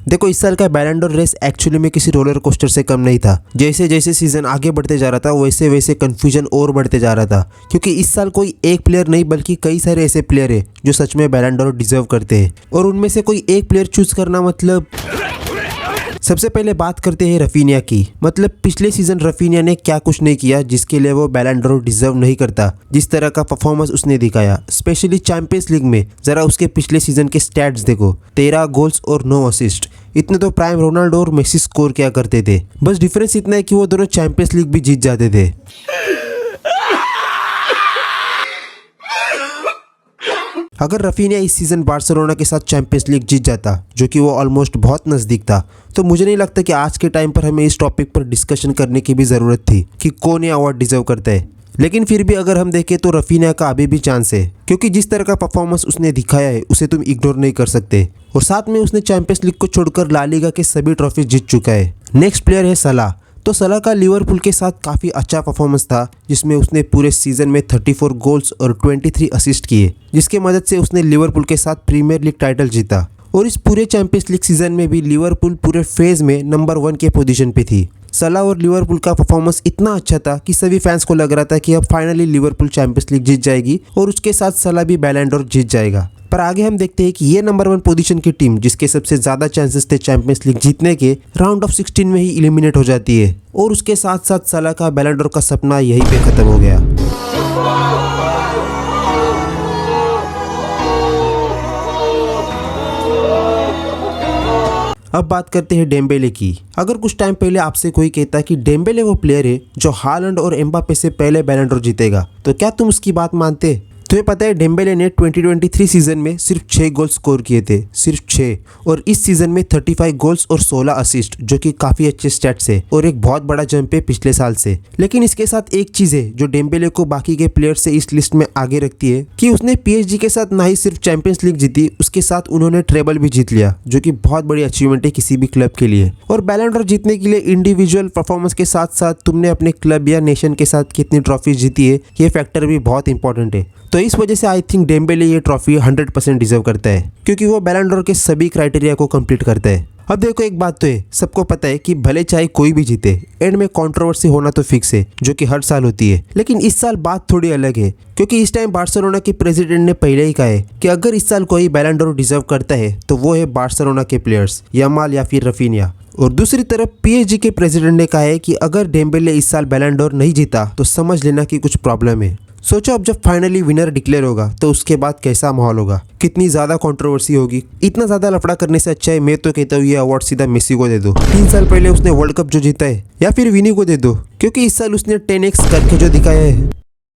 देखो इस साल का बैलन डोर रेस एक्चुअली में किसी रोलर कोस्टर से कम नहीं था। जैसे जैसे सीजन आगे बढ़ते जा रहा था वैसे वैसे कंफ्यूजन और बढ़ते जा रहा था, क्योंकि इस साल कोई एक प्लेयर नहीं बल्कि कई सारे ऐसे प्लेयर है जो सच में बैलन डोर डिजर्व करते हैं, और उनमें से कोई एक प्लेयर चूज करना मतलब। सबसे पहले बात करते हैं रफीनिया की। मतलब पिछले सीजन रफीनिया ने क्या कुछ नहीं किया जिसके लिए वो बैलन डोर डिजर्व नहीं करता। जिस तरह का परफॉर्मेंस उसने दिखाया स्पेशली चैंपियंस लीग में, जरा उसके पिछले सीजन के स्टैट्स देखो, 13 गोल्स और 9 असिस्ट। इतने तो प्राइम रोनाल्डो और मेसी स्कोर किया करते थे। बस डिफरेंस इतना है कि वो दोनों चैंपियंस लीग भी जीत जाते थे। अगर रफीनिया इस सीजन बार्सिलोना के साथ चैंपियंस लीग जीत जाता, जो कि वो ऑलमोस्ट बहुत नज़दीक था, तो मुझे नहीं लगता कि आज के टाइम पर हमें इस टॉपिक पर डिस्कशन करने की भी ज़रूरत थी कि कौन ये अवार्ड डिजर्व करता है। लेकिन फिर भी अगर हम देखें तो रफीनिया का अभी भी चांस है, क्योंकि जिस तरह का परफॉर्मेंस उसने दिखाया है उसे तुम इग्नोर नहीं कर सकते। और साथ में उसने चैंपियंस लीग को छोड़कर ला लीगा के सभी ट्रॉफी जीत चुका है। नेक्स्ट प्लेयर है सलाह। तो सलाह का लिवरपूल के साथ काफ़ी अच्छा परफॉर्मेंस था, जिसमें उसने पूरे सीजन में 34 गोल्स और 23 असिस्ट किए, जिसके मदद से उसने लिवरपूल के साथ प्रीमियर लीग टाइटल जीता। और इस पूरे चैंपियंस लीग सीजन में भी लिवरपूल पूरे फेज में नंबर 1 के पोजीशन पे थी। सलाह और लिवरपूल का परफॉर्मेंस इतना अच्छा था कि सभी फैंस को लग रहा था कि अब फाइनली लिवरपूल चैंपियंस लीग जीत जाएगी और उसके साथ सलाह भी बैलन डोर जीत जाएगा। पर आगे हम देखते हैं कि ये नंबर 1 पोजीशन की टीम, जिसके सबसे ज़्यादा चांसेस थे चैंपियंस लीग जीतने के, राउंड ऑफ 16 में ही एलिमिनेट हो जाती है। और उसके साथ साथ सलाह का बैलन डोर का सपना यहीं पे ख़त्म हो गया। अब बात करते हैं डेम्बेले की। अगर कुछ टाइम पहले आपसे कोई कहता कि डेम्बेले वो प्लेयर है जो हालैंड और एम्बापे से पहले बैलन डोर जीतेगा, तो क्या तुम उसकी बात मानते? तुम्हें पता है डेम्बेले ने 2023 सीजन में सिर्फ 6 गोल स्कोर किए थे, सिर्फ 6, और इस सीजन में 35 गोल्स और 16 असिस्ट, जो कि काफ़ी अच्छे स्टैट्स है और एक बहुत बड़ा जंप है पिछले साल से। लेकिन इसके साथ एक चीज़ है जो डेम्बेले को बाकी के प्लेयर से इस लिस्ट में आगे रखती है कि उसने PSG के साथ ना ही सिर्फ चैंपियंस लीग जीती, उसके साथ उन्होंने ट्रेबल भी जीत लिया, जो कि बहुत बड़ी अचीवमेंट है किसी भी क्लब के लिए। और बैलन डोर जीतने के लिए इंडिविजुअल परफॉर्मेंस के साथ साथ तुमने अपने क्लब या नेशन के साथ कितनी ट्रॉफी जीती है, ये फैक्टर भी बहुत इंपॉर्टेंट है। तो इस वजह से आई थिंक डेम्बेले ये ट्रॉफी 100% डिजर्व करता है, क्योंकि वो बैलन डोर के सभी क्राइटेरिया को कंप्लीट करता है। अब देखो एक बात तो है, सबको पता है कि भले चाहे कोई भी जीते, एंड में कंट्रोवर्सी होना तो फिक्स है, जो कि हर साल होती है। लेकिन इस साल बात थोड़ी अलग है, क्योंकि इस टाइम बार्सिलोना के प्रेसिडेंट ने पहले ही कहा है कि अगर इस साल कोई बैलन डोर डिजर्व करता है तो वो है बार्सिलोना के प्लेयर्स, यामाल या फिर रफीनिया। और दूसरी तरफ PSG के प्रेसिडेंट ने कहा है कि अगर डेम्बेले इस साल बैलन डोर नहीं जीता तो समझ लेना कि कुछ प्रॉब्लम है। सोचो अब जब फाइनली विनर डिक्लेयर होगा तो उसके बाद कैसा माहौल होगा, कितनी ज़्यादा कंट्रोवर्सी होगी। इतना ज़्यादा लफड़ा करने से अच्छा है मैं तो कहता हूँ ये अवार्ड सीधा मेसी को दे दो। 3 साल पहले उसने वर्ल्ड कप जो जीता है, या फिर विनी को दे दो, क्योंकि इस साल उसने 10x करके जो दिखाया है